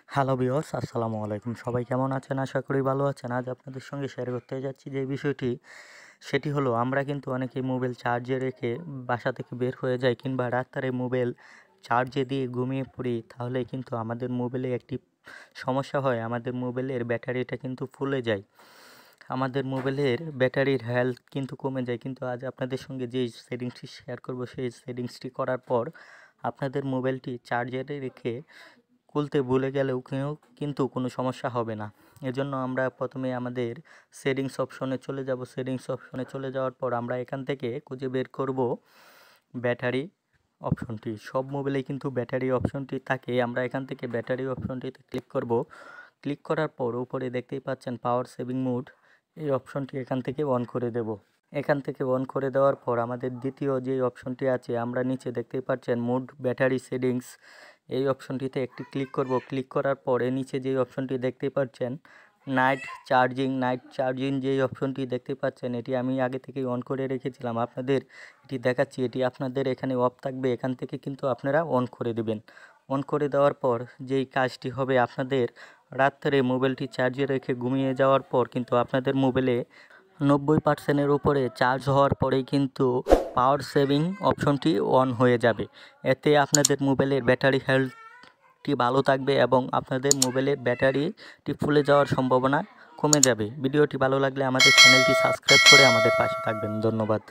Hello viewers, আসসালামু আলাইকুম। সবাই কেমন আছেন? আশা করি ভালো আছেন। আজ আপনাদের সঙ্গে শেয়ার করতে যাচ্ছি যে বিষয়টি, সেটি হলো আমরা কিন্তু অনেকেই মোবাইল চার্জে রেখে বাসা থেকে বের হয়ে যাই কিংবা রাত্রে মোবাইল চার্জে দিয়ে ঘুমিয়ে পড়ি। তাহলে কিন্তু আমাদের মোবাইলে একটি সমস্যা হয়, আমাদের মোবাইলের ব্যাটারিটা কিন্তু ফুলে যায়। আমাদের মোবাইলের ব্যাটারির হেলথ কিন্তু কমে যায়। কিন্তু আজ আপনাদের সঙ্গে যে সেটিংসটি শেয়ার করব, সেই সেটিংসটি করার পর আপনাদের মোবাইলটি চার্জারে রেখে খুলতে ভুলে গেলেও কিন্তু কোনো সমস্যা হবে না। এজন্য আমরা প্রথমে আমাদের সেটিংস অপশনে চলে যাব। সেটিংস অপশনে চলে যাওয়ার পর আমরা এখান থেকে খুঁজে বের করব ব্যাটারি অপশনটি। সব মোবাইলেই কিন্তু ব্যাটারি অপশনটি থাকে। আমরা এখান থেকে ব্যাটারি অপশনটিতে ক্লিক করব। ক্লিক করার পর উপরে দেখতেই পাচ্ছেন পাওয়ার সেভিং মোড, এই অপশনটি এখান থেকে অন করে দেব। এখান থেকে অন করে দেওয়ার পর আমাদের দ্বিতীয় যে অপশনটি আছে, আমরা নিচে দেখতেই পাচ্ছেন মোড ব্যাটারি সেটিংস, এই অপশনটিতে একটি ক্লিক করব। ক্লিক করার পরে নিচে যে অপশনটি দেখতে পাচ্ছেন নাইট চার্জিং যেই অপশনটি দেখতে পাচ্ছেন, এটি আমি আগে থেকেই অন করে রেখেছিলাম। আপনাদের এটি দেখাচ্ছি, এটি আপনাদের এখানে অফ থাকবে। এখান থেকে কিন্তু আপনারা অন করে দেবেন। অন করে দেওয়ার পর যেই কাজটি হবে, আপনাদের রাত্রে মোবাইলটি চার্জে রেখে ঘুমিয়ে যাওয়ার পর কিন্তু আপনাদের মোবাইলে 90%-এর উপরে চার্জ হওয়ার পরেই কিন্তু পাওয়ার সেভিং অপশনটি অন হয়ে যাবে। এতে আপনাদের মোবাইলের ব্যাটারি হেলথটি ভালো থাকবে এবং আপনাদের মোবাইলের ব্যাটারিটি ফুলে যাওয়ার সম্ভাবনা কমে যাবে। ভিডিওটি ভালো লাগলে আমাদের চ্যানেলটি সাবস্ক্রাইব করে আমাদের পাশে থাকবেন। ধন্যবাদ।